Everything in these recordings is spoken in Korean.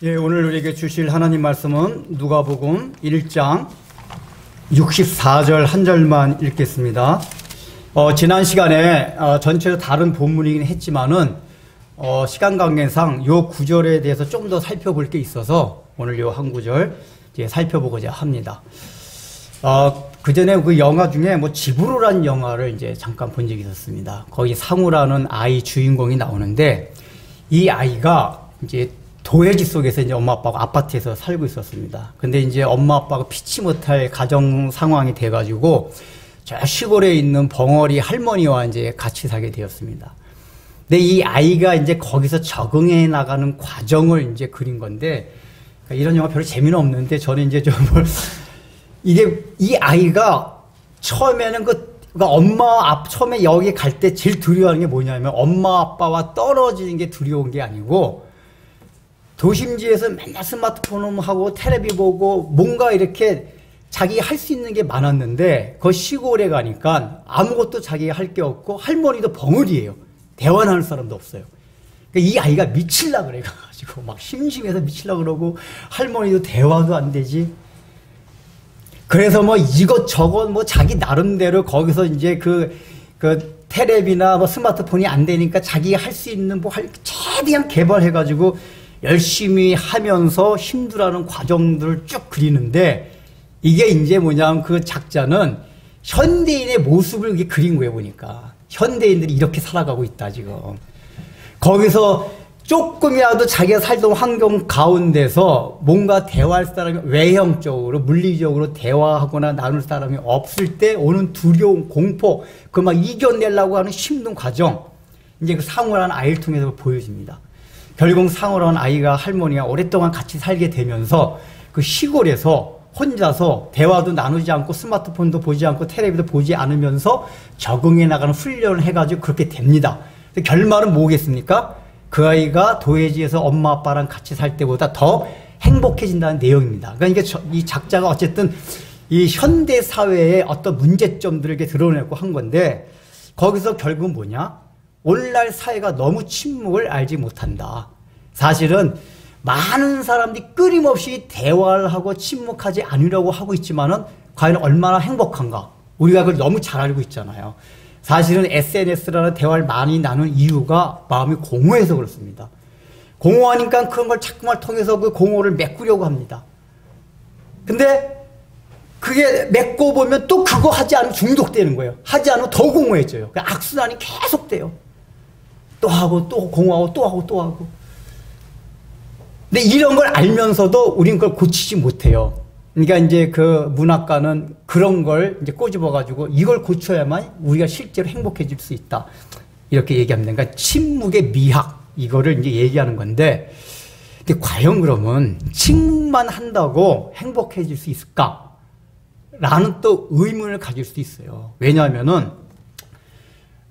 예, 오늘 우리에게 주실 하나님 말씀은 누가복음 1장 64절 한 절만 읽겠습니다. 지난 시간에 전체로 다른 본문이긴 했지만은 시간 관계상 요 구절에 대해서 좀 더 살펴볼 게 있어서 오늘 요 한 구절 이제 살펴보고자 합니다. 그 전에 그 영화 중에 지브로라는 영화를 이제 잠깐 본 적이 있었습니다. 거기 상우라는 아이 주인공이 나오는데 이 아이가 이제 도회지 속에서 이제 엄마 아빠가 아파트에서 살고 있었습니다. 근데 이제 엄마 아빠가 피치 못할 가정 상황이 돼가지고 저 시골에 있는 벙어리 할머니와 이제 같이 살게 되었습니다. 근데 이 아이가 이제 거기서 적응해 나가는 과정을 이제 그린 건데, 그러니까 이런 영화 별로 재미는 없는데 저는 이제 좀 이게 이 아이가 처음에는 처음에 여기 갈 때 제일 두려워하는 게 뭐냐면 엄마 아빠와 떨어지는 게 두려운 게 아니고 도심지에서 맨날 스마트폰 하고 텔레비 보고 뭔가 이렇게 자기 할 수 있는 게 많았는데 그 시골에 가니까 아무것도 자기 할 게 없고 할머니도 벙어리예요. 대화하는 사람도 없어요. 그러니까 이 아이가 미칠라 그래가지고 막 심심해서 미칠라 그러고 할머니도 대화도 안 되지. 그래서 이것저것 자기 나름대로 거기서 이제 그 텔레비나 스마트폰이 안 되니까 자기가 할 수 있는 최대한 개발해가지고 열심히 하면서 힘들어하는 과정들을 쭉 그리는데 이게 이제 뭐냐면 그 작자는 현대인의 모습을 이렇게 그린 거예요. 보니까 현대인들이 이렇게 살아가고 있다 지금. 거기서 조금이라도 자기가 살던 환경 가운데서 뭔가 대화할 사람이 외형적으로 물리적으로 대화하거나 나눌 사람이 없을 때 오는 두려움, 공포, 그 막 이겨내려고 하는 힘든 과정, 이제 그 상우라는 아이를 통해서 보여집니다. 결국 상우라는 아이가 할머니와 오랫동안 같이 살게 되면서 그 시골에서 혼자서 대화도 나누지 않고 스마트폰도 보지 않고 텔레비도 보지 않으면서 적응해 나가는 훈련을 해가지고 그렇게 됩니다. 결말은 뭐겠습니까? 그 아이가 도회지에서 엄마 아빠랑 같이 살 때보다 더 행복해진다는 내용입니다. 그러니까 이 작자가 어쨌든 이 현대 사회의 어떤 문제점들을 이렇게 드러내고 한 건데 거기서 결국은 뭐냐? 오늘날 사회가 너무 침묵을 알지 못한다. 사실은 많은 사람들이 끊임없이 대화를 하고 침묵하지 않으려고 하고 있지만은 과연 얼마나 행복한가? 우리가 그걸 너무 잘 알고 있잖아요. 사실은 SNS라는 대화를 많이 나눈 이유가 마음이 공허해서 그렇습니다. 공허하니까 그런 걸 자꾸만 통해서 그 공허를 메꾸려고 합니다. 근데 그게 맺고 보면 또 그거 하지 않으면 중독되는 거예요. 하지 않으면 더 공허해져요. 악순환이 계속돼요. 또 하고 또 공허하고 또 하고 또 하고. 근데 이런 걸 알면서도 우린 그걸 고치지 못해요. 그러니까 이제 그 문학가는 그런 걸 이제 꼬집어가지고 이걸 고쳐야만 우리가 실제로 행복해질 수 있다. 이렇게 얘기합니다. 그러니까 침묵의 미학, 이거를 이제 얘기하는 건데, 근데 과연 그러면 침묵만 한다고 행복해질 수 있을까? 라는 또 의문을 가질 수도 있어요. 왜냐하면은,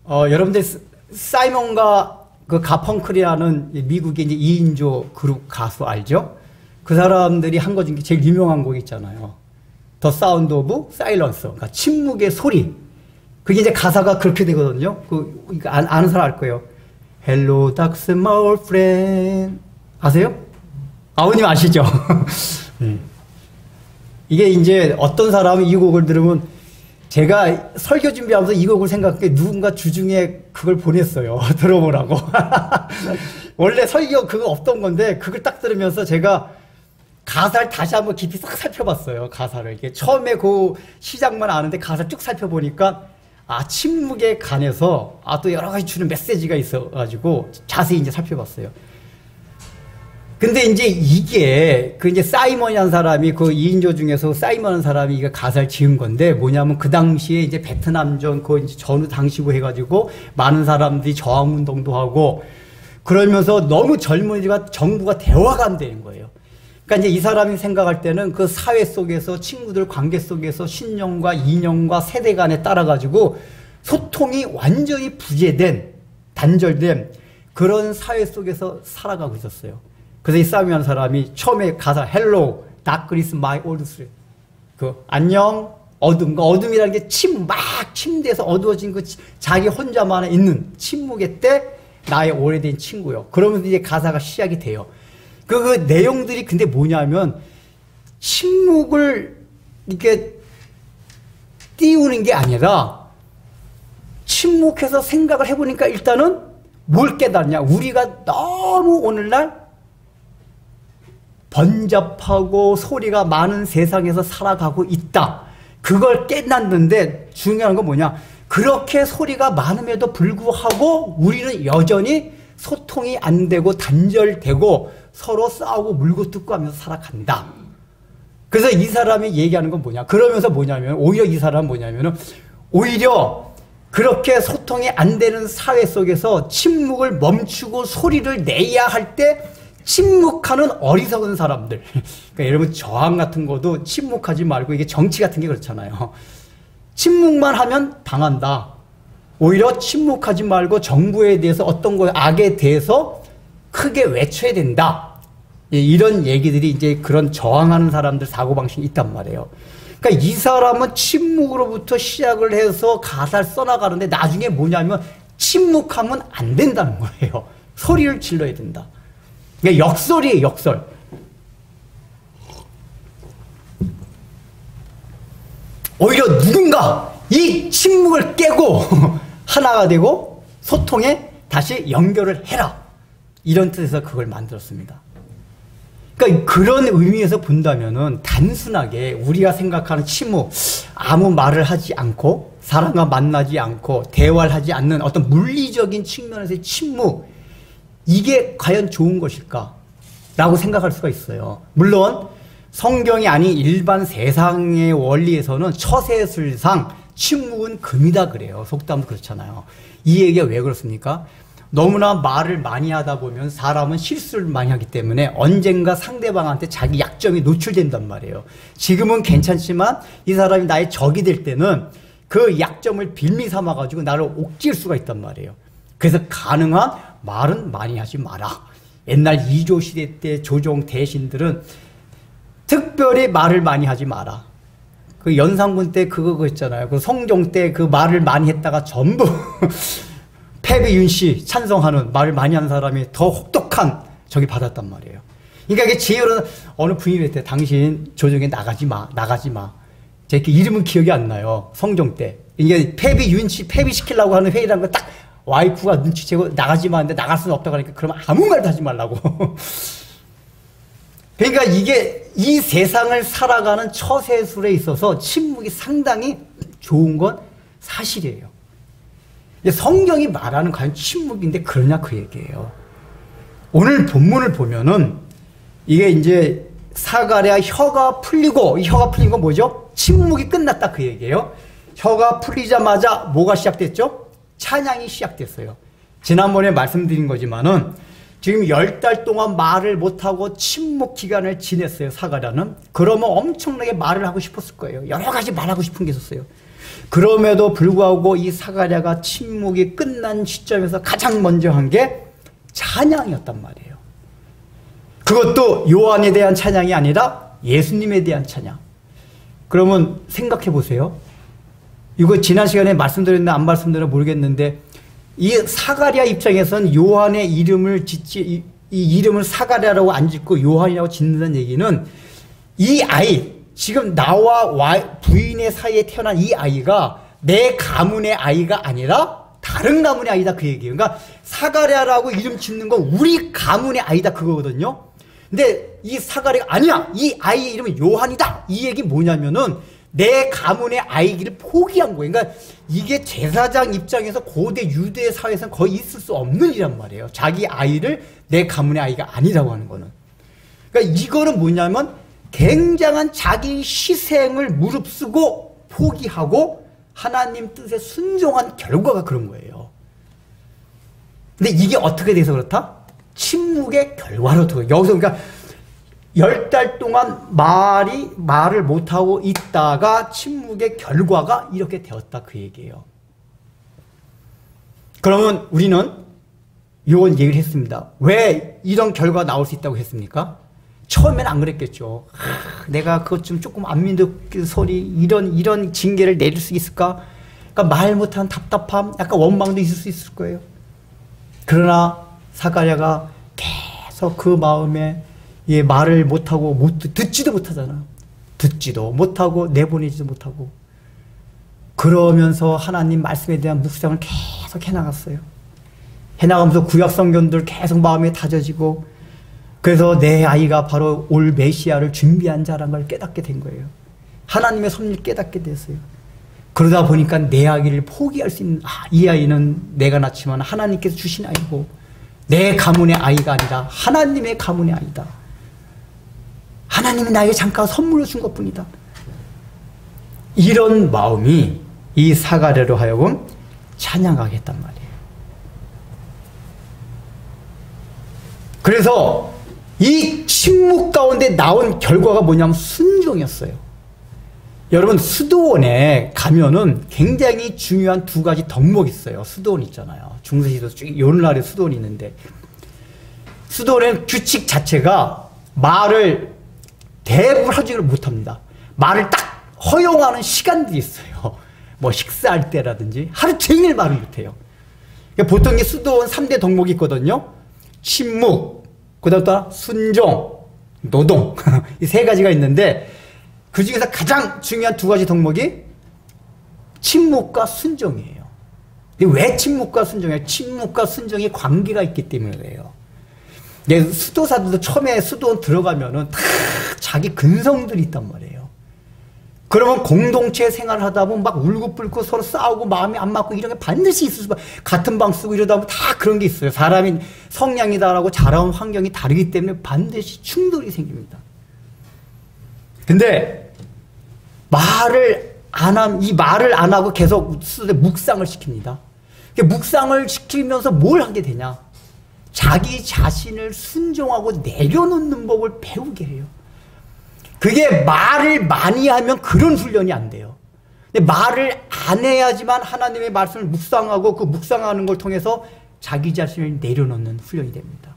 여러분들 사이먼과 그 가펑클이라는 미국의 이제 2인조 그룹 가수 알죠? 그 사람들이 한 거 중에 제일 유명한 곡 있잖아요. The Sound of Silence. 그러니까 침묵의 소리. 그게 이제 가사가 그렇게 되거든요. 아는 사람 알 거예요. Hello, dark small friend. 아세요? 아버님 아시죠? 이게 이제 어떤 사람이 이 곡을 들으면 제가 설교 준비하면서 이 곡을 생각해 누군가 주중에 그걸 보냈어요. 들어보라고. 원래 설교 그거 없던 건데 그걸 딱 들으면서 제가 가사를 다시 한번 깊이 싹 살펴봤어요. 가사를. 이게 처음에 그 시작만 아는데 가사를 쭉 살펴보니까 침묵에 관해서 또 여러 가지 주는 메시지가 있어가지고 자세히 이제 살펴봤어요. 근데 이제 이게 이제 사이먼이라는 사람이 그 2인조 중에서 사이먼이라는 사람이 이게 가사를 지은 건데 뭐냐면 그 당시에 이제 베트남전 이제 전후 당시고 해가지고 많은 사람들이 저항운동도 하고 그러면서 너무 젊은이가 정부가 대화가 안 되는 거예요. 그러니까 이제 이 사람이 생각할 때는 그 사회 속에서 친구들 관계 속에서 신념과 이념과 세대 간에 따라가지고 소통이 완전히 부재된, 단절된 그런 사회 속에서 살아가고 있었어요. 그래서 이 싸움이라는 사람이 처음에 가사 Hello, darkness my old friend. 안녕, 어둠. 어둠이라는 게 침대에서 어두워진 자기 혼자만 있는 침묵의 때 나의 오래된 친구요. 그러면서 이제 가사가 시작이 돼요. 그 내용들이 근데 뭐냐면 침묵을 이렇게 띄우는 게 아니라 침묵해서 생각을 해보니까 일단은 뭘 깨달냐. 우리가 너무 오늘날 번잡하고 소리가 많은 세상에서 살아가고 있다. 그걸 깨닫는데 중요한 건 뭐냐. 그렇게 소리가 많음에도 불구하고 우리는 여전히 소통이 안 되고 단절되고 서로 싸우고 물고 뜯고 하면서 살아간다. 그래서 이 사람이 얘기하는 건 뭐냐. 그러면서 뭐냐면 오히려 이 사람은 뭐냐면은 오히려 그렇게 소통이 안 되는 사회 속에서 침묵을 멈추고 소리를 내야 할 때 침묵하는 어리석은 사람들. 그러니까 여러분 저항 같은 것도 침묵하지 말고 이게 정치 같은 게 그렇잖아요. 침묵만 하면 당한다. 오히려 침묵하지 말고 정부에 대해서 어떤 거 악에 대해서 크게 외쳐야 된다. 이런 얘기들이 이제 그런 저항하는 사람들 사고방식이 있단 말이에요. 그러니까 이 사람은 침묵으로부터 시작을 해서 가사를 써나가는데 나중에 뭐냐면 침묵하면 안 된다는 거예요. 소리를 질러야 된다. 그러니까 역설이에요, 역설. 오히려 누군가 이 침묵을 깨고 하나가 되고 소통에 다시 연결을 해라. 이런 뜻에서 그걸 만들었습니다. 그러니까 그런 의미에서 본다면은 단순하게 우리가 생각하는 침묵, 아무 말을 하지 않고 사람과 만나지 않고 대화를 하지 않는 어떤 물리적인 측면에서의 침묵, 이게 과연 좋은 것일까? 라고 생각할 수가 있어요. 물론 성경이 아닌 일반 세상의 원리에서는 처세술상 침묵은 금이다 그래요. 속담도 그렇잖아요. 이 얘기가 왜 그렇습니까? 너무나 말을 많이 하다 보면 사람은 실수를 많이 하기 때문에 언젠가 상대방한테 자기 약점이 노출된단 말이에요. 지금은 괜찮지만 이 사람이 나의 적이 될 때는 그 약점을 빌미 삼아가지고 나를 옥죄일 수가 있단 말이에요. 그래서 가능한 말은 많이 하지 마라. 옛날 이조 시대 때 조정 대신들은 특별히 말을 많이 하지 마라. 그 연산군 때 그거 있잖아요. 그 성종 때 그 말을 많이 했다가 전부 패배윤 씨 찬성하는 말을 많이 하는 사람이 더 혹독한 저기 받았단 말이에요. 그러니까 이게 제어는 어느 부임회 때 당신 조정에 나가지 마, 나가지 마. 제 이름은 기억이 안 나요. 성종 때. 이게 패배윤 씨 패배시키려고 하는 회의라는 거 딱 와이프가 눈치채고 나가지 마 하는데 나갈 수는 없다고 하니까 그러면 아무 말도 하지 말라고. 그러니까 이게 이 세상을 살아가는 처세술에 있어서 침묵이 상당히 좋은 건 사실이에요. 성경이 말하는 과연 침묵인데 그러냐 그 얘기예요. 오늘 본문을 보면은 이게 이제 사가랴 혀가 풀리고, 이 혀가 풀린 건 뭐죠? 침묵이 끝났다 그 얘기예요. 혀가 풀리자마자 뭐가 시작됐죠? 찬양이 시작됐어요. 지난번에 말씀드린 거지만은 지금 10달 동안 말을 못하고 침묵 기간을 지냈어요, 사가랴는. 그러면 엄청나게 말을 하고 싶었을 거예요. 여러 가지 말하고 싶은 게 있었어요. 그럼에도 불구하고 이 사가랴가 침묵이 끝난 시점에서 가장 먼저 한 게 찬양이었단 말이에요. 그것도 요한에 대한 찬양이 아니라 예수님에 대한 찬양. 그러면 생각해 보세요. 이거 지난 시간에 말씀드렸나 안 말씀드렸나 모르겠는데 이 사가랴 입장에서는 요한의 이름을 이 이름을 사가랴라고 안 짓고 요한이라고 짓는다는 얘기는 이 아이, 지금 나와 부인의 사이에 태어난 이 아이가 내 가문의 아이가 아니라 다른 가문의 아이다 그 얘기예요. 그러니까 사가랴라고 이름 짓는 건 우리 가문의 아이다 그거거든요. 근데 이 사가랴가 아니야, 이 아이의 이름은 요한이다, 이 얘기 뭐냐면은 내 가문의 아이기를 포기한 거예요. 그러니까 이게 제사장 입장에서 고대 유대 사회에서는 거의 있을 수 없는 일이란 말이에요. 자기 아이를 내 가문의 아이가 아니라고 하는 거는. 그러니까 이거는 뭐냐면 굉장한 자기 희생을 무릅쓰고 포기하고 하나님 뜻에 순종한 결과가 그런 거예요. 근데 이게 어떻게 돼서 그렇다? 침묵의 결과로. 여기서 그러니까 10달 동안 말을 못하고 있다가 침묵의 결과가 이렇게 되었다 그 얘기예요. 그러면 우리는 이런 얘기를 했습니다. 왜 이런 결과가 나올 수 있다고 했습니까? 처음엔 안 그랬겠죠. 내가 그것 좀 조금 안 믿을 소리, 이런 징계를 내릴 수 있을까? 그러니까 말 못한 답답함, 약간 원망도 있을 수 있을 거예요. 그러나 사가랴가 계속 그 마음에 예, 말을 못하고 듣지도 못하잖아. 듣지도 못하고 내보내지도 못하고. 그러면서 하나님 말씀에 대한 묵상을 계속 해나갔어요. 해나가면서 구약성경들 계속 마음에 다져지고, 그래서 내 아이가 바로 올 메시아를 준비한 자라는 걸 깨닫게 된 거예요. 하나님의 섭리를 깨닫게 됐어요. 그러다 보니까 내 아이를 포기할 수 있는, 이 아이는 내가 낳지만 하나님께서 주신 아이고 내 가문의 아이가 아니라 하나님의 가문의 아이다. 하나님이 나에게 잠깐 선물로 준 것뿐이다. 이런 마음이 이 사가랴로 하여금 찬양하게 했단 말이에요. 그래서 이 침묵 가운데 나온 결과가 뭐냐면 순종이었어요. 여러분, 수도원에 가면은 굉장히 중요한 두 가지 덕목이 있어요. 수도원 있잖아요. 중세시도 오늘날에 수도원이 있는데, 수도원에는 규칙 자체가 말을 대부분 하지를 못합니다. 말을 딱 허용하는 시간들이 있어요. 뭐 식사할 때라든지 하루 종일 말을 못해요. 그러니까 보통 이 수도원 3대 덕목이 있거든요. 침묵, 그다음 순종, 노동. 이 세 가지가 있는데, 그 중에서 가장 중요한 두 가지 덕목이 침묵과 순종이에요. 왜 침묵과 순종이에요? 침묵과 순종이 관계가 있기 때문에 그래요. 수도사들도 처음에 수도원 들어가면은 다 자기 근성들이 있단 말이에요. 그러면 공동체 생활을 하다 보면 막 울고불고 서로 싸우고 마음이 안 맞고 이런 게 반드시 있을 수밖에. 같은 방 쓰고 이러다 보면 다 그런 게 있어요. 사람이 성향이다라고 자라온 환경이 다르기 때문에 반드시 충돌이 생깁니다. 근데 이 말을 안 하고 계속 묵상을 시킵니다. 묵상을 시키면서 뭘 하게 되냐? 자기 자신을 순종하고 내려놓는 법을 배우게 해요. 그게 말을 많이 하면 그런 훈련이 안 돼요. 근데 말을 안 해야지만 하나님의 말씀을 묵상하고 그 묵상하는 걸 통해서 자기 자신을 내려놓는 훈련이 됩니다.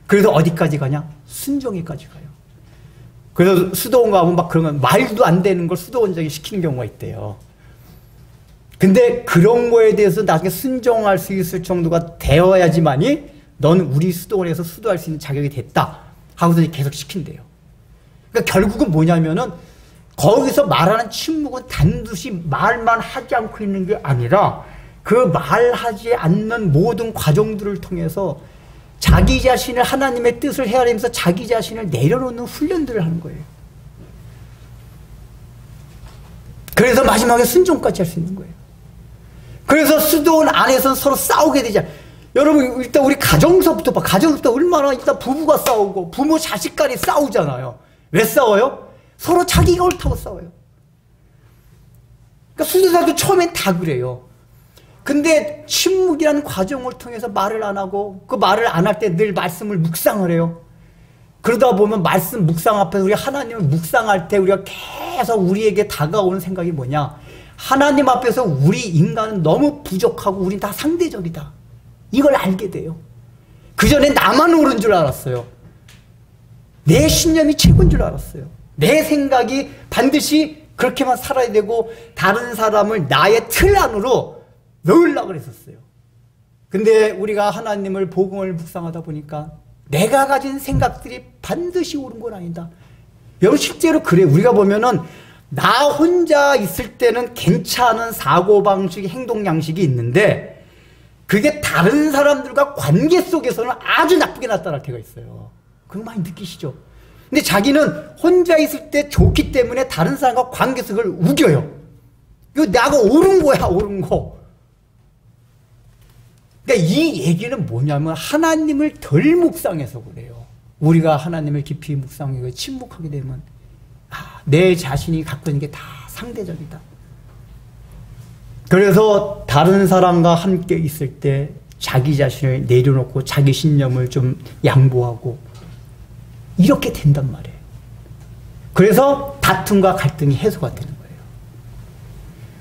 그래서 어디까지 가냐? 순종에까지 가요. 그래서 수도원 가면 막 그런 건 말도 안 되는 걸 수도원장이 시키는 경우가 있대요. 근데 그런 거에 대해서 나중에 순종할 수 있을 정도가 되어야지만이 너는 우리 수도원에서 수도할 수 있는 자격이 됐다 하고서 계속 시킨대요. 그러니까 결국은 뭐냐면은 거기서 말하는 침묵은 단두시 말만 하지 않고 있는 게 아니라 그 말하지 않는 모든 과정들을 통해서 자기 자신을 하나님의 뜻을 헤아리면서 자기 자신을 내려놓는 훈련들을 하는 거예요. 그래서 마지막에 순종까지 할 수 있는 거예요. 그래서 수도원 안에서 서로 싸우게 되잖아요. 여러분, 일단 우리 가정서부터 봐. 가정서부터 얼마나 일단 부부가 싸우고 부모 자식 간이 싸우잖아요. 왜 싸워요? 서로 자기가 옳다고 싸워요. 그러니까 수도사도 처음엔 다 그래요. 근데 침묵이라는 과정을 통해서 말을 안 하고 그 말을 안 할 때 늘 말씀을 묵상을 해요. 그러다 보면 말씀 묵상 앞에서 우리 하나님을 묵상할 때 우리가 계속 우리에게 다가오는 생각이 뭐냐? 하나님 앞에서 우리 인간은 너무 부족하고 우린 다 상대적이다. 이걸 알게 돼요. 그전에 나만 옳은 줄 알았어요. 내 신념이 최고인 줄 알았어요. 내 생각이 반드시 그렇게만 살아야 되고 다른 사람을 나의 틀 안으로 넣으려고 했었어요. 근데 우리가 하나님을 복음을 묵상하다 보니까 내가 가진 생각들이 반드시 옳은 건 아니다. 여러분, 실제로 그래. 우리가 보면은 나 혼자 있을 때는 괜찮은 사고방식, 행동 양식이 있는데 그게 다른 사람들과 관계 속에서는 아주 나쁘게 나타날 때가 있어요. 그거 많이 느끼시죠? 근데 자기는 혼자 있을 때 좋기 때문에 다른 사람과 관계 속을 우겨요. 이거 나가 옳은 거야, 옳은 거. 그러니까 이 얘기는 뭐냐면 하나님을 덜 묵상해서 그래요. 우리가 하나님을 깊이 묵상하고 침묵하게 되면 내 자신이 갖고 있는 게 다 상대적이다. 그래서 다른 사람과 함께 있을 때 자기 자신을 내려놓고 자기 신념을 좀 양보하고 이렇게 된단 말이에요. 그래서 다툼과 갈등이 해소가 되는 거예요.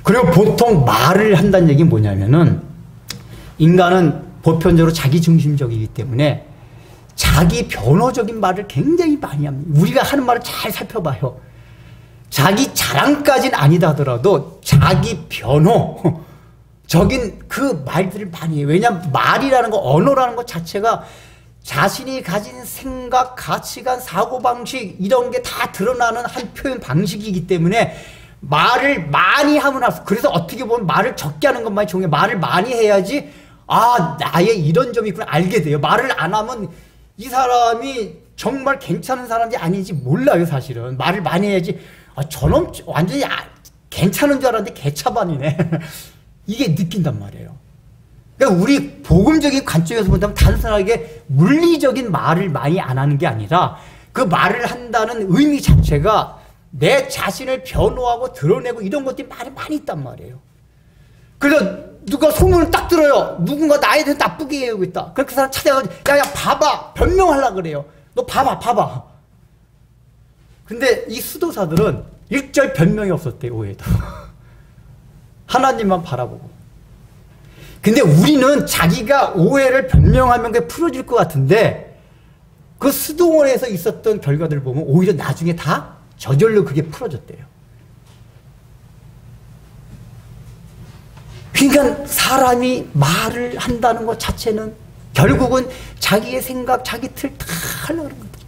그리고 보통 말을 한다는 얘기는 뭐냐면은 인간은 보편적으로 자기중심적이기 때문에 자기 변호적인 말을 굉장히 많이 합니다. 우리가 하는 말을 잘 살펴봐요. 자기 자랑까지는 아니다 하더라도 자기 변호적인 그 말들을 많이 해요. 왜냐하면 말이라는 거, 언어라는 것 자체가 자신이 가진 생각, 가치관, 사고방식 이런 게 다 드러나는 한 표현 방식이기 때문에 말을 많이 하면 할수록, 그래서 어떻게 보면 말을 적게 하는 것만이 중요해요. 말을 많이 해야지 아 나의 이런 점이 있구나 알게 돼요. 말을 안 하면 이 사람이 정말 괜찮은 사람인지 아닌지 몰라요. 사실은 말을 많이 해야지 아 저놈 완전히 괜찮은 줄 알았는데 개차반이네 이게 느낀단 말이에요. 그러니까 우리 복음적인 관점에서 본다면 단순하게 물리적인 말을 많이 안 하는 게 아니라 그 말을 한다는 의미 자체가 내 자신을 변호하고 드러내고 이런 것들이 말이 많이 있단 말이에요. 그래서 누가 소문을 딱 들어요. 누군가 나에 대해 나쁘게 얘기하고 있다. 그렇게 사람 찾아가지고 야야 봐봐 변명하려고 그래요. 너 봐봐. 근데 이 수도사들은 일절 변명이 없었대요. 오해도. 하나님만 바라보고. 근데 우리는 자기가 오해를 변명하면 그게 풀어질 것 같은데 그 수도원에서 있었던 결과들을 보면 오히려 나중에 다 저절로 그게 풀어졌대요. 그러니까 사람이 말을 한다는 것 자체는 결국은 자기의 생각, 자기 틀 다 하려고 하는 거죠.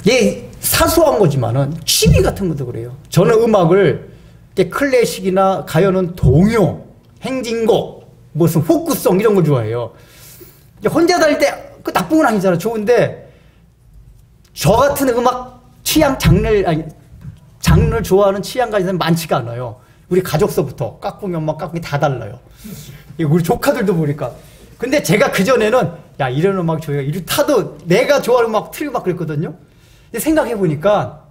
예, 사소한 거지만은 취미 같은 것도 그래요. 저는 음악을 클래식이나 가요는 동요, 행진곡, 무슨 포크송 이런 걸 좋아해요. 혼자 다닐 때 그 나쁜 건 아니잖아. 좋은데 저 같은 음악 취향 장르를 좋아하는 취향 가진 사람이 많지가 않아요. 우리 가족서부터 깍꿍이 엄마 깍꿍이 다 달라요. 우리 조카들도 보니까. 근데 제가 그전에는 야 이런 음악 좋아해요. 이리 타도 내가 좋아하는 음악 틀고 막 그랬거든요. 근데 생각해보니까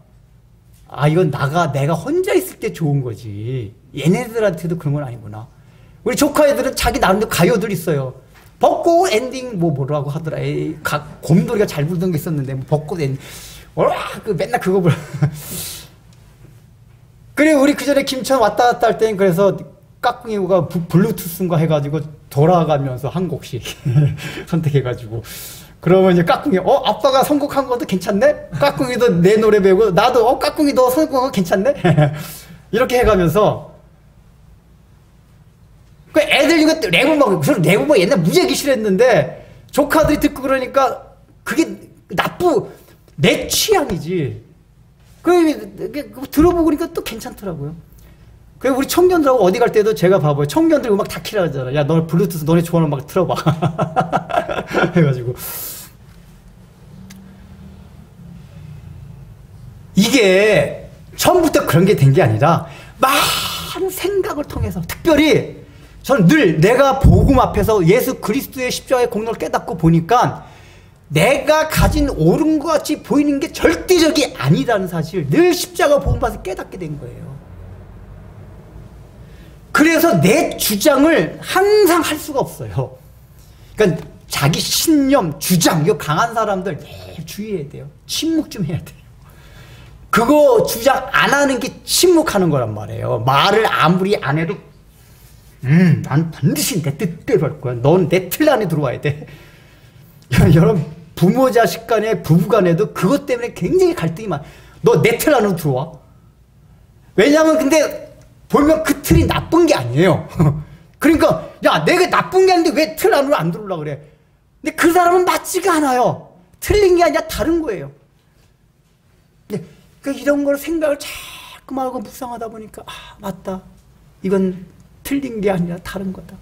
아 이건 내가 혼자 있을 때 좋은 거지 얘네들한테도 그런 건 아니구나. 우리 조카 애들은 자기 나름대로 가요들 있어요. 벚꽃 엔딩 뭐라고 하더라. 곰돌이가 잘 부르던 게 있었는데 뭐 벚꽃 엔딩 맨날 그거 불러. 그래 우리 그전에 김천 왔다 갔다 할 때는 그래서 깍꿍이가 블루투스인가 해가지고 돌아가면서 한 곡씩 선택해가지고 그러면 이제 깍꿍이 아빠가 선곡한 것도 괜찮네? 깍꿍이도 내 노래 배우고 나도 깍꿍이 너 선곡한 거 괜찮네? 이렇게 해가면서 그 애들 이거 랩을 막 옛날 무지하게 싫어했는데 조카들이 듣고 그러니까 그게 내 취향이지. 들어보고 그러니까 또 괜찮더라고요. 그리고 우리 청년들하고 어디 갈 때도 제가 봐봐요. 청년들 음악 다 키라 하잖아. 야, 너 블루투스 너네 좋아하는 음악 틀어봐. 해가지고. 이게 처음부터 그런 게 된 게 아니라 많은 생각을 통해서 특별히 저는 늘 내가 복음 앞에서 예수 그리스도의 십자가의 공로를 깨닫고 보니까 내가 가진 옳은 것 같이 보이는 게 절대적이 아니라는 사실 늘 십자가 복음 봐서 깨닫게 된 거예요. 그래서 내 주장을 항상 할 수가 없어요. 그러니까 자기 신념, 주장 이거 강한 사람들 주의해야 돼요. 침묵 좀 해야 돼요. 그거 주장 안 하는 게 침묵하는 거란 말이에요. 말을 아무리 안 해도 난 반드시 내 뜻대로 할 거야. 넌 내 틀 안에 들어와야 돼. 여러분 부모 자식 간에 부부 간에도 그것 때문에 굉장히 갈등이 많아. 너 내 틀 안으로 들어와. 왜냐면 근데 보면 그 틀이 나쁜 게 아니에요. 그러니까 야 내가 나쁜 게 아닌데 왜 틀 안으로 안 들어오려고 그래. 근데 그 사람은 맞지가 않아요. 틀린 게 아니라 다른 거예요. 근데 이런 걸 생각을 자꾸만 하고 묵상하다 보니까 아 맞다. 이건 틀린 게 아니라 다른 거다.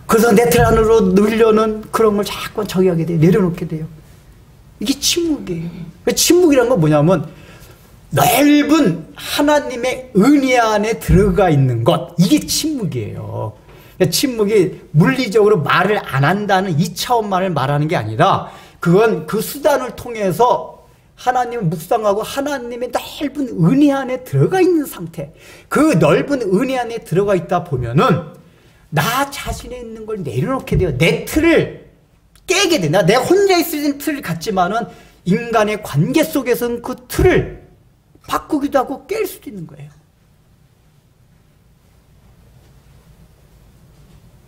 그래서 내 틀 안으로 넣으려는 그런 걸 자꾸 저기하게 돼요. 내려놓게 돼요. 이게 침묵이에요. 침묵이란 건 뭐냐면 넓은 하나님의 은혜 안에 들어가 있는 것. 이게 침묵이에요. 침묵이 물리적으로 말을 안 한다는 2차원만을 말하는 게 아니라 그건 그 수단을 통해서 하나님을 묵상하고 하나님의 넓은 은혜 안에 들어가 있는 상태. 그 넓은 은혜 안에 들어가 있다 보면은 나 자신에 있는 걸 내려놓게 돼요. 내 틀을 깨게 돼. 내가 혼자 있을 틀 같지만은 인간의 관계 속에서는 그 틀을 바꾸기도 하고 깰 수도 있는 거예요.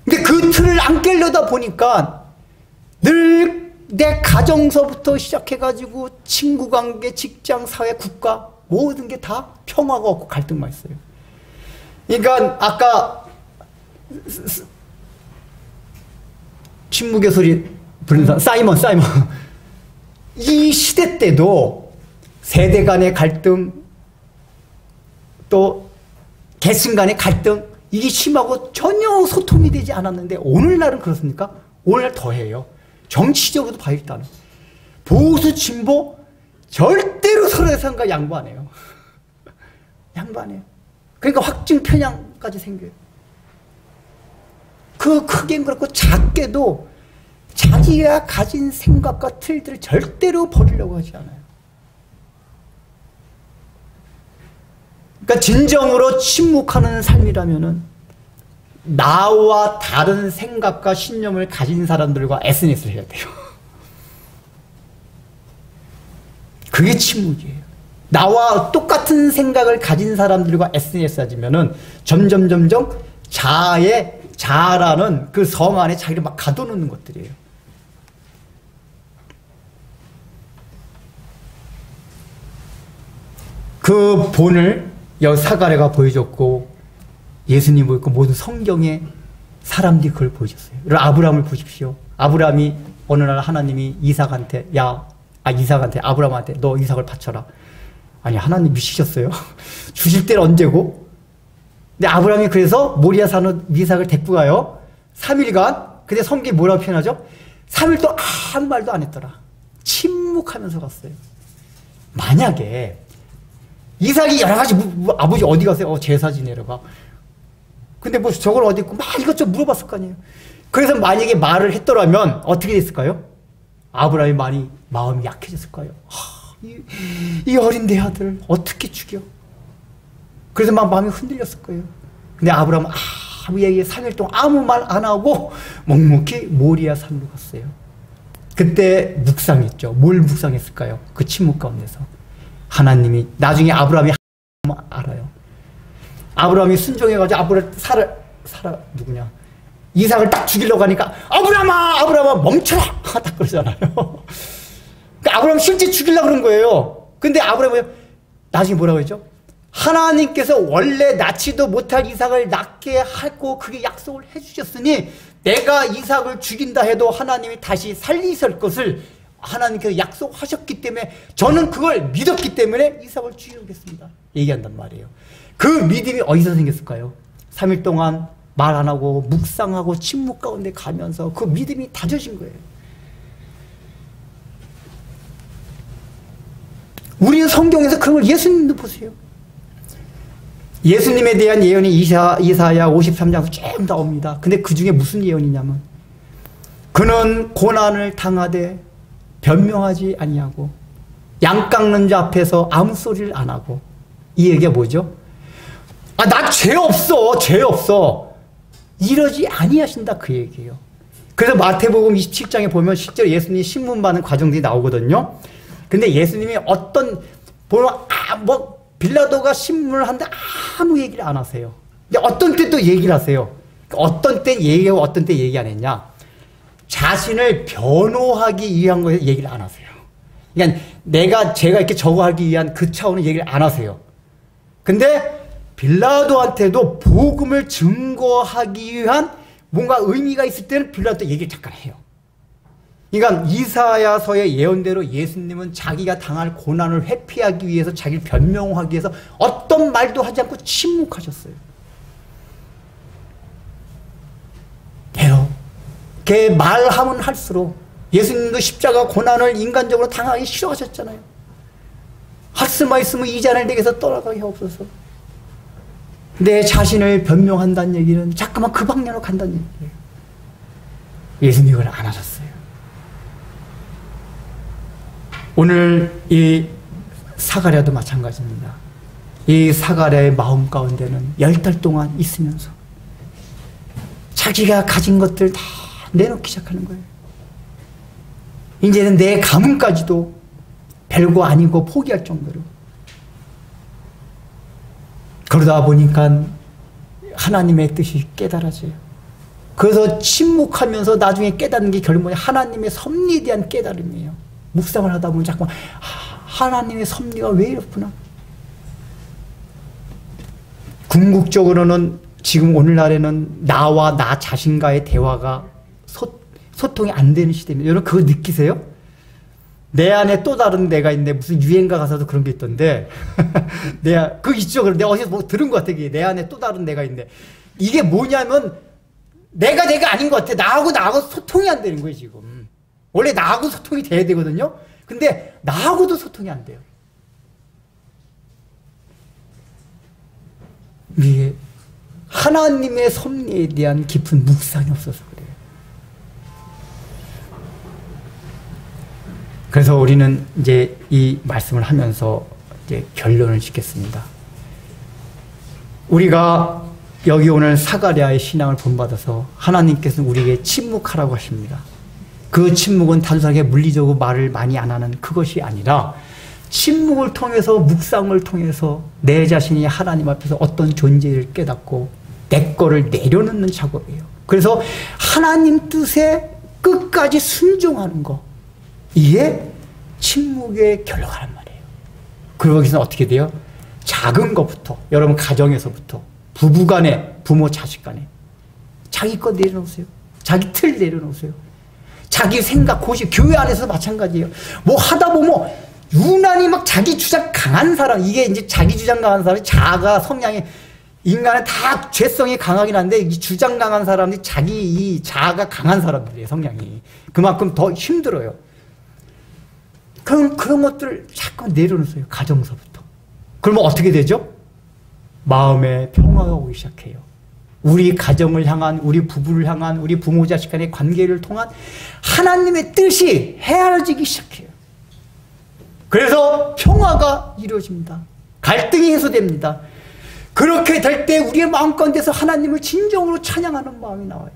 근데 그 틀을 안 깨려다 보니까 늘 내 가정서부터 시작해가지고 친구 관계, 직장, 사회, 국가 모든 게 다 평화가 없고 갈등만 있어요. 그러니까 아까 침묵의 소리 부른 사람 사이먼 이 시대 때도 세대 간의 갈등 또 계층 간의 갈등 이게 심하고 전혀 소통이 되지 않았는데 오늘날은 그렇습니까? 오늘날 더해요. 정치적으로도 봐요. 일단은 보수 진보 절대로 서로의 생각 양보 안 해요. 양보 안 해요. 그러니까 확증 편향까지 생겨요. 그 크게는 그렇고 작게도 자기가 가진 생각과 틀들을 절대로 버리려고 하지 않아요. 그러니까 진정으로 침묵하는 삶이라면은 나와 다른 생각과 신념을 가진 사람들과 SNS를 해야 돼요. 그게 침묵이에요. 나와 똑같은 생각을 가진 사람들과 SNS 하지면은 점점 자아라는 그 성 안에 자기를 막 가둬놓는 것들이에요. 그 본을 사가랴가 보여줬고 예수님 보였고 모든 성경의 사람들이 그걸 보여줬어요. 아브라함을 보십시오. 아브라함이 어느 날 하나님이 이삭한테 아브라함한테 너 이삭을 바쳐라. 아니 하나님 미치셨어요? 주실 때는 언제고? 근데 아브라함이 그래서 모리아 산으로 이삭을 데리고 가요. 3일간. 근데 성경이 뭐라고 표현하죠? 3일 동안 아무 말도 안 했더라. 침묵하면서 갔어요. 만약에 이삭이 여러 가지 아버지 어디 가세요? 제사 지내러 가. 근데 뭐 저걸 어디 있고 막 이것저것 물어봤을 거 아니에요. 그래서 만약에 말을 했더라면 어떻게 됐을까요? 아브라함이 많이 마음이 약해졌을 거예요. 이 어린 내 아들 어떻게 죽여? 그래서 막 마음이 흔들렸을 거예요. 근데 아브라함은 아무에게 3일 동안 아무 말 안 하고 묵묵히 모리아 산으로 갔어요. 그때 묵상했죠. 뭘 묵상했을까요? 그 침묵 가운데서 하나님이 나중에 아브라함이 알아요. 아브라함이 순종해가지고 사라 누구냐 이삭을 딱 죽이려고 하니까 아브라함아 멈춰라 딱 그러잖아요. 그러니까 아브라함 실제 죽이려고 그런 거예요. 근데 아브라함이 나중에 뭐라고 했죠? 하나님께서 원래 낳지도 못할 이삭을 낳게 하고 그게 약속을 해주셨으니 내가 이삭을 죽인다 해도 하나님이 다시 살리실 것을 하나님께서 약속하셨기 때문에 저는 그걸 믿었기 때문에 이삭을 죽이겠습니다. 얘기한단 말이에요. 그 믿음이 어디서 생겼을까요? 3일 동안 말 안 하고 묵상하고 침묵 가운데 가면서 그 믿음이 다져진 거예요. 우리는 성경에서 그런 걸 예수님도 보세요. 예수님에 대한 예언이 이사야 53장에서 쭉 나옵니다. 근데 그 중에 무슨 예언이냐면 그는 고난을 당하되 변명하지 아니하고 양 깎는 자 앞에서 아무 소리를 안 하고 이 얘기가 뭐죠? 나 죄 없어 이러지 아니하신다 그 얘기예요. 그래서 마태복음 27장에 보면 실제로 예수님이 신문 받는 과정들이 나오거든요. 근데 예수님이 빌라도가 신문을 하는데 아무 얘기를 안 하세요. 근데 어떤 때 또 얘기를 하세요. 어떤 때 얘기하고 어떤 때 얘기 안 했냐? 자신을 변호하기 위한 거에 얘기를 안 하세요. 그러니까 제가 이렇게 저거 하기 위한 그 차원의 얘기를 안 하세요. 근데 빌라도한테도 복음을 증거하기 위한 뭔가 의미가 있을 때는 빌라도 얘기를 잠깐 해요. 그러니까 이사야서의 예언대로 예수님은 자기가 당할 고난을 회피하기 위해서 자기를 변명하기 위해서 어떤 말도 하지 않고 침묵하셨어요. 걔 말하면 할수록 예수님도 십자가 고난을 인간적으로 당하기 싫어하셨잖아요. 할 수만 있으면 이 잔을 내게서 떠나가게 하옵소서. 내 자신을 변명한다는 얘기는 자꾸만 그 방향으로 간다는 얘기예요. 예수님이 그걸 안 하셨어요. 오늘 이 사가랴도 마찬가지입니다. 이 사가랴의 마음 가운데는 10달 동안 있으면서 자기가 가진 것들 다 내놓기 시작하는 거예요. 이제는 내 가문까지도 별거 아니고 포기할 정도로. 그러다 보니까 하나님의 뜻이 깨달아져요. 그래서 침묵하면서 나중에 깨닫는 게 결국 뭐냐? 하나님의 섭리에 대한 깨달음이에요. 묵상을 하다 보면 자꾸만 하나님의 섭리가 왜 이렇구나. 궁극적으로는 지금 오늘날에는 나와 나 자신과의 대화가 소통이 안 되는 시대입니다. 여러분 그거 느끼세요? 내 안에 또 다른 내가 있는데 무슨 유행가 가사도 그런 게 있던데 그거 있죠. 내가 어디서 뭐 들은 것 같아. 내 안에 또 다른 내가 있는데 이게 뭐냐면 내가 아닌 것 같아. 나하고 소통이 안 되는 거예요 지금. 원래 나하고 소통이 돼야 되거든요. 근데 나하고도 소통이 안 돼요. 이게 하나님의 섭리에 대한 깊은 묵상이 없어서 그래요. 그래서 우리는 이제 이 말씀을 하면서 이제 결론을 짓겠습니다. 우리가 여기 오늘 사가랴의 신앙을 본받아서 하나님께서는 우리에게 침묵하라고 하십니다. 그 침묵은 단순하게 물리적으로 말을 많이 안 하는 그것이 아니라 침묵을 통해서 묵상을 통해서 내 자신이 하나님 앞에서 어떤 존재를 깨닫고 내 거를 내려놓는 작업이에요. 그래서 하나님 뜻에 끝까지 순종하는 거, 이게 침묵의 결과란 말이에요. 그리고 여기서는 어떻게 돼요? 작은 것부터, 여러분 가정에서부터, 부부간에, 부모 자식 간에 자기 거 내려놓으세요. 자기 틀 내려놓으세요. 자기 생각, 고시, 교회 안에서도 마찬가지예요. 뭐 하다 보면 유난히 막 자기 주장 강한 사람, 이게 이제 자기 주장 강한 사람이 자아가 성향이, 인간은 다 죄성이 강하긴 한데 이 주장 강한 사람이 자기 이 자아가 강한 사람들이에요. 성향이 그만큼 더 힘들어요. 그런 것들을 자꾸 내려놓으세요. 가정서부터. 그러면 어떻게 되죠? 마음에 평화가 오기 시작해요. 우리 가정을 향한, 우리 부부를 향한, 우리 부모 자식 간의 관계를 통한 하나님의 뜻이 헤아려지기 시작해요. 그래서 평화가 이루어집니다. 갈등이 해소됩니다. 그렇게 될 때 우리의 마음 가운데서 하나님을 진정으로 찬양하는 마음이 나와요.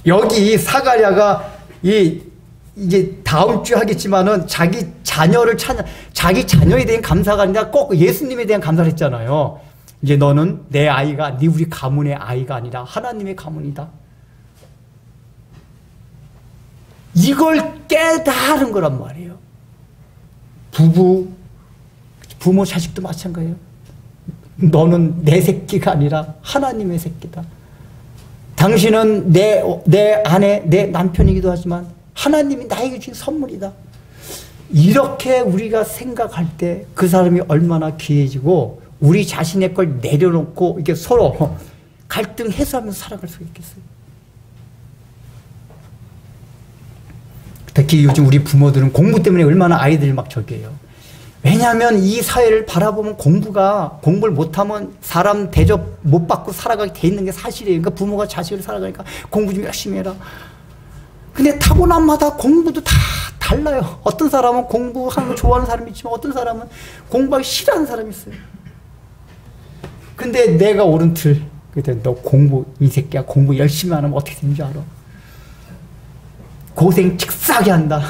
여기 사가랴가 이제 다음 주 하겠지만은 자기 자녀를 자기 자녀에 대한 감사가 아니라 꼭 예수님에 대한 감사를 했잖아요. 이제 너는 내 아이가, 네 우리 가문의 아이가 아니라 하나님의 가문이다. 이걸 깨달은 거란 말이에요. 부모 자식도 마찬가지예요. 너는 내 새끼가 아니라 하나님의 새끼다. 당신은 내 아내, 내 남편이기도 하지만 하나님이 나에게 주신 선물이다. 이렇게 우리가 생각할 때 그 사람이 얼마나 귀해지고 우리 자신의 걸 내려놓고 이렇게 서로 갈등 해소하면서 살아갈 수 있겠어요. 특히 요즘 우리 부모들은 공부 때문에 얼마나 아이들이 막 저기해요. 왜냐하면 이 사회를 바라보면 공부를 못하면 사람 대접 못 받고 살아가게 돼 있는 게 사실이에요. 그러니까 부모가 자식을 살아가니까 공부 좀 열심히 해라. 근데 타고난마다 공부도 다 달라요. 어떤 사람은 공부하는 거 좋아하는 사람이 있지만 어떤 사람은 공부하기 싫어하는 사람이 있어요. 근데 내가 옳은 틀, 너 공부, 이 새끼야 공부 열심히 안 하면 어떻게 되는 줄 알아? 고생 칙싸게 한다.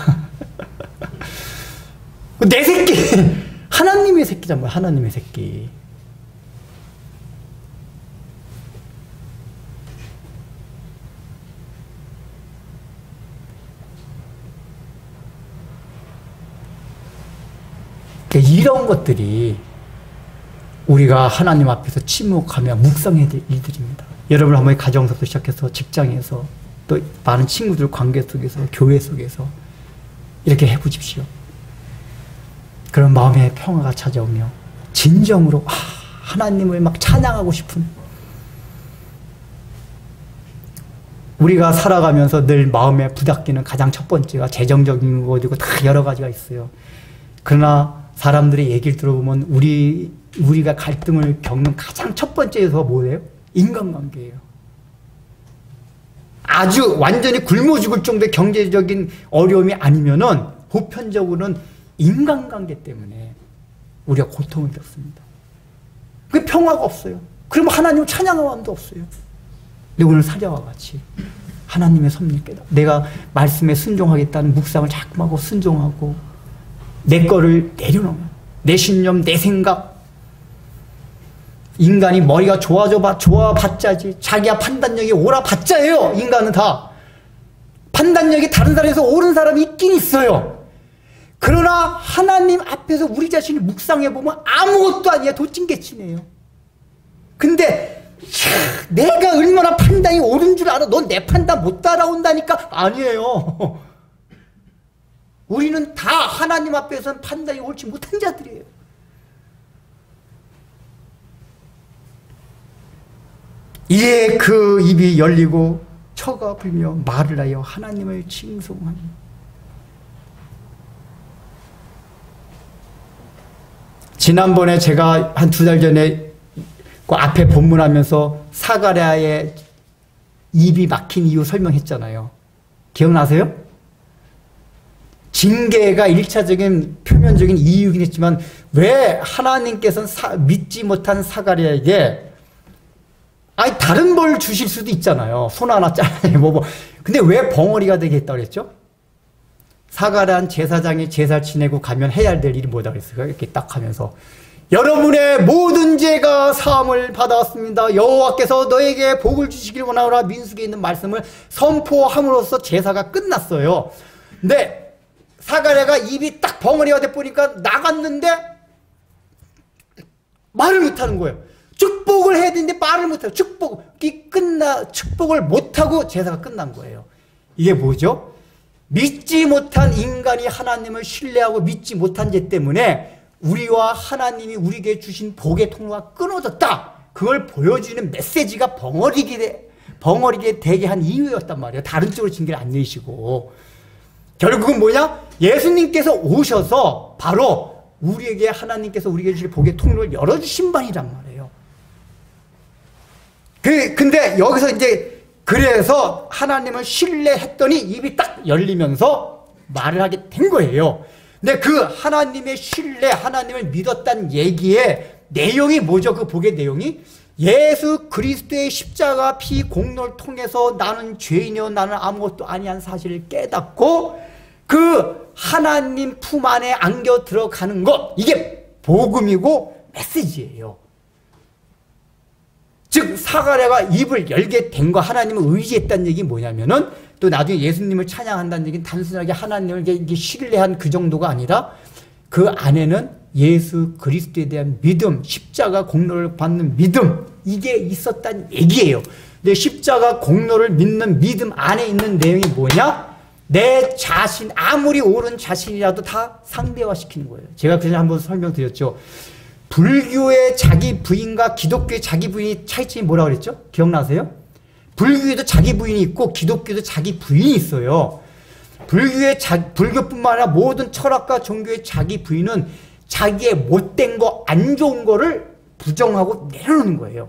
내 새끼! 하나님의 새끼잖아, 하나님의 새끼. 그러니까 이런 것들이 우리가 하나님 앞에서 침묵하며 묵상해야 될 일들입니다. 여러분 한번 가정에서부터 시작해서 직장에서 또 많은 친구들 관계 속에서 교회 속에서 이렇게 해보십시오. 그런 마음의 평화가 찾아오며 진정으로 하나님을 막 찬양하고 싶은, 우리가 살아가면서 늘 마음에 부닥기는 가장 첫 번째가 재정적인 것이고 다 여러 가지가 있어요. 그러나 사람들의 얘기를 들어보면 우리가 갈등을 겪는 가장 첫 번째 요소가 뭐예요? 인간관계예요. 아주 완전히 굶어 죽을 정도의 경제적인 어려움이 아니면은 보편적으로는 인간관계 때문에 우리가 고통을 겪습니다. 그게 평화가 없어요. 그러면 하나님을 찬양할 마음도 없어요. 근데 오늘 사자와 같이 하나님의 섭리를 깨달아 내가 말씀에 순종하겠다는 묵상을 자꾸 하고 순종하고 내 거를 내려놓으면 내 신념, 내 생각, 인간이 머리가 좋아봤자지 자기야 판단력이 옳아봤자예요. 인간은 다 판단력이 다른 사람에서 옳은 사람이 있긴 있어요. 그러나 하나님 앞에서 우리 자신을 묵상해보면 아무것도 아니야. 도찐개치네요. 근데 내가 얼마나 판단이 옳은 줄 알아? 넌 내 판단 못 따라온다니까? 아니에요. 우리는 다 하나님 앞에서는 판단이 옳지 못한 자들이에요. 이에 그 입이 열리고 혀가 불며 말을 하여 하나님을 칭송하니. 지난번에 제가 한 2달 전에 그 앞에 본문하면서 사가랴의 입이 막힌 이유 설명했잖아요. 기억나세요? 징계가 1차적인 표면적인 이유이긴 했지만 왜 하나님께서는 믿지 못한 사가랴에게 다른 벌 주실 수도 있잖아요. 손 하나 잘라내고 근데 왜 벙어리가 되게 했다고 그랬죠? 사가랴는 제사장이 제사 지내고 가면 해야 될 일이 뭐다 그랬어요? 이렇게 딱 하면서 여러분의 모든 죄가 사함을 받았습니다. 여호와께서 너에게 복을 주시길 원하노라. 민수기에 있는 말씀을 선포함으로써 제사가 끝났어요. 근데 사가랴가 입이 딱 벙어리가 돼 보니까 나갔는데 말을 못하는 거예요. 축복을 해야 되는데 말을 못해요. 축복을 못하고 제사가 끝난 거예요. 이게 뭐죠? 믿지 못한 인간이 하나님을 신뢰하고 믿지 못한 죄 때문에 우리와 하나님이 우리에게 주신 복의 통로가 끊어졌다. 그걸 보여주는 메시지가 벙어리게 되게 한 이유였단 말이에요. 다른 쪽으로 징계를 안 내시고. 결국은 뭐냐? 예수님께서 오셔서 바로 우리에게 하나님께서 우리에게 주실 복의 통로를 열어주신 분이란 말이에요. 근데 여기서 이제 그래서 하나님을 신뢰했더니 입이 딱 열리면서 말을 하게 된 거예요. 근데 그 하나님의 신뢰, 하나님을 믿었다는 얘기의 내용이 뭐죠? 그 복의 내용이 예수 그리스도의 십자가 피 공로를 통해서 나는 죄인이요 나는 아무것도 아니한 사실을 깨닫고 그 하나님 품 안에 안겨 들어가는 것, 이게 복음이고 메시지예요. 즉 사가랴가 입을 열게 된 거, 하나님을 의지했다는 얘기 뭐냐면은 또 나중에 예수님을 찬양한다는 얘기는 단순하게 하나님을 신뢰한 그 정도가 아니라 그 안에는 예수 그리스도에 대한 믿음, 십자가 공로를 받는 믿음, 이게 있었다는 얘기예요. 근데 십자가 공로를 믿는 믿음 안에 있는 내용이 뭐냐? 내 자신, 아무리 옳은 자신이라도 다 상대화시키는 거예요. 제가 그전에 한번 설명드렸죠. 불교의 자기 부인과 기독교의 자기 부인이 차이점이 뭐라고 그랬죠? 기억나세요? 불교에도 자기 부인이 있고 기독교도 자기 부인이 있어요. 불교뿐만 아니라 모든 철학과 종교의 자기 부인은 자기의 못된 거, 안 좋은 거를 부정하고 내려놓는 거예요.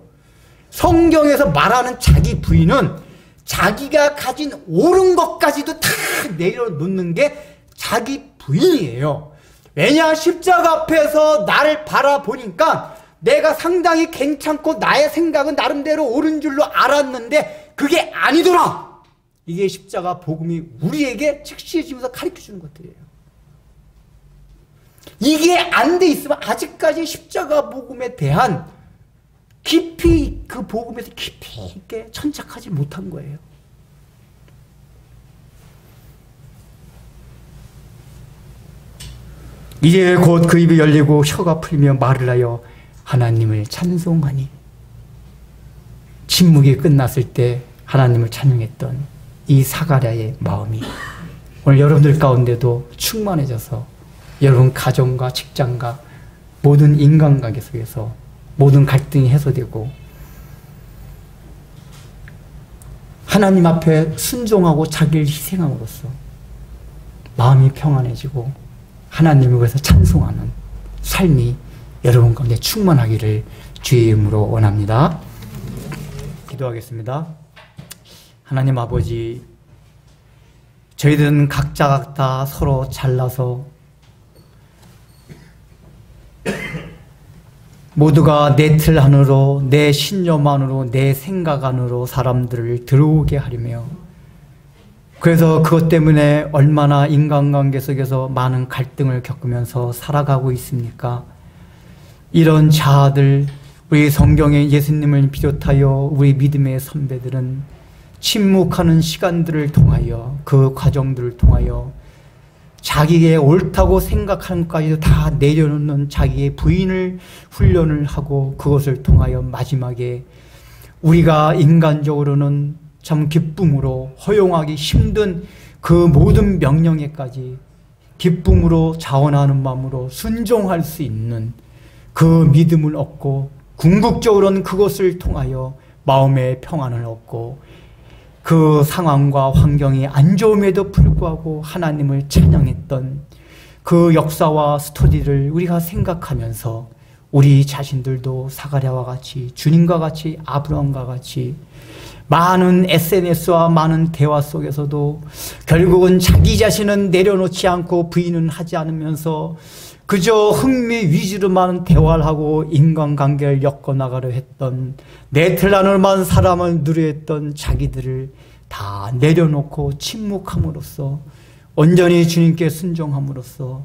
성경에서 말하는 자기 부인은 자기가 가진 옳은 것까지도 다 내려놓는 게 자기 부인이에요. 왜냐? 십자가 앞에서 나를 바라보니까 내가 상당히 괜찮고 나의 생각은 나름대로 옳은 줄로 알았는데 그게 아니더라. 이게 십자가 복음이 우리에게 즉시해지면서 가르쳐주는 것들이에요. 이게 안 돼 있으면 아직까지 십자가 복음에 대한 깊이, 그 복음에서 깊이 있게 천착하지 못한 거예요. 이제 곧 그 입이 열리고 혀가 풀리며 말을 하여 하나님을 찬송하니. 침묵이 끝났을 때 하나님을 찬양했던 이 사가랴의 마음이 오늘 여러분들 가운데도 충만해져서 여러분 가정과 직장과 모든 인간관계 속에서 모든 갈등이 해소되고 하나님 앞에 순종하고 자기를 희생함으로써 마음이 평안해지고 하나님을 위해서 찬송하는 삶이 여러분 가운데 충만하기를 주의 이름으로 원합니다. 기도하겠습니다. 하나님 아버지, 저희들은 각자 다 서로 잘나서 모두가 내 틀 안으로, 내 신념 안으로, 내 생각 안으로 사람들을 들어오게 하려며, 그래서 그것 때문에 얼마나 인간관계 속에서 많은 갈등을 겪으면서 살아가고 있습니까? 이런 자아들, 우리 성경의 예수님을 비롯하여 우리 믿음의 선배들은 침묵하는 시간들을 통하여, 그 과정들을 통하여 자기의 옳다고 생각하는 것까지도 다 내려놓는 자기의 부인을 훈련을 하고 그것을 통하여 마지막에 우리가 인간적으로는 참 기쁨으로 허용하기 힘든 그 모든 명령에까지 기쁨으로 자원하는 마음으로 순종할 수 있는 그 믿음을 얻고 궁극적으로는 그것을 통하여 마음의 평안을 얻고 그 상황과 환경이 안 좋음에도 불구하고 하나님을 찬양했던 그 역사와 스토리를 우리가 생각하면서 우리 자신들도 사가랴와 같이 주님과 같이 아브라함과 같이 많은 SNS와 많은 대화 속에서도 결국은 자기 자신은 내려놓지 않고 부인은 하지 않으면서 그저 흥미 위주로만 대화를 하고 인간관계를 엮어나가려 했던 네틀라노만 사람을 누려했던 자기들을 다 내려놓고 침묵함으로써 온전히 주님께 순종함으로써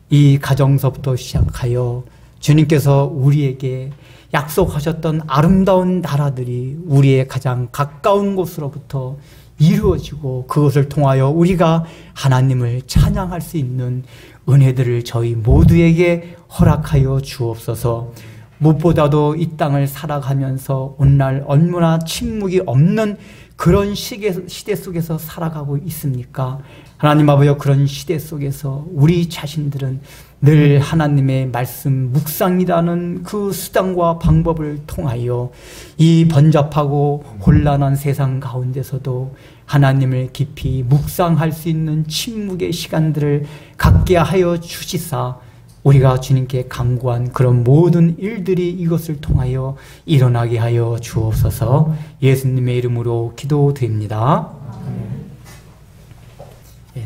이 가정서부터 시작하여 주님께서 우리에게 약속하셨던 아름다운 나라들이 우리의 가장 가까운 곳으로부터 이루어지고 그것을 통하여 우리가 하나님을 찬양할 수 있는 은혜들을 저희 모두에게 허락하여 주옵소서. 무엇보다도 이 땅을 살아가면서 오늘날 얼마나 침묵이 없는 그런 시대 속에서 살아가고 있습니까? 하나님 아버지, 그런 시대 속에서 우리 자신들은 늘 하나님의 말씀 묵상이라는 그 수단과 방법을 통하여 이 번잡하고 혼란한 세상 가운데서도 하나님을 깊이 묵상할 수 있는 침묵의 시간들을 갖게 하여 주시사 우리가 주님께 간구한 그런 모든 일들이 이것을 통하여 일어나게 하여 주옵소서. 예수님의 이름으로 기도드립니다.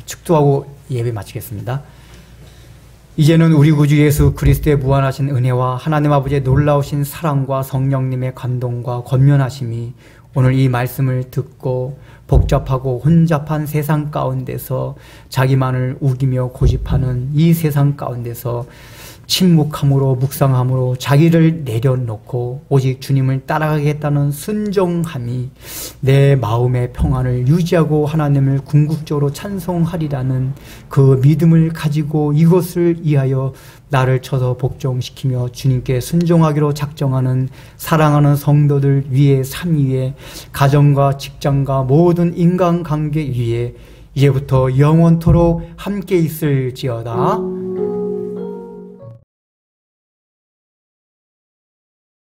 축도하고 예배 마치겠습니다. 이제는 우리 구주 예수 그리스도의 무한하신 은혜와 하나님 아버지의 놀라우신 사랑과 성령님의 감동과 권면하심이 오늘 이 말씀을 듣고 복잡하고 혼잡한 세상 가운데서 자기만을 우기며 고집하는 이 세상 가운데서 침묵함으로 묵상함으로 자기를 내려놓고 오직 주님을 따라가겠다는 순종함이 내 마음의 평안을 유지하고 하나님을 궁극적으로 찬송하리라는 그 믿음을 가지고 이것을 위하여 나를 쳐서 복종시키며 주님께 순종하기로 작정하는 사랑하는 성도들 위에 삶 위에 가정과 직장과 모든 인간관계 위에 이제부터 영원토록 함께 있을지어다.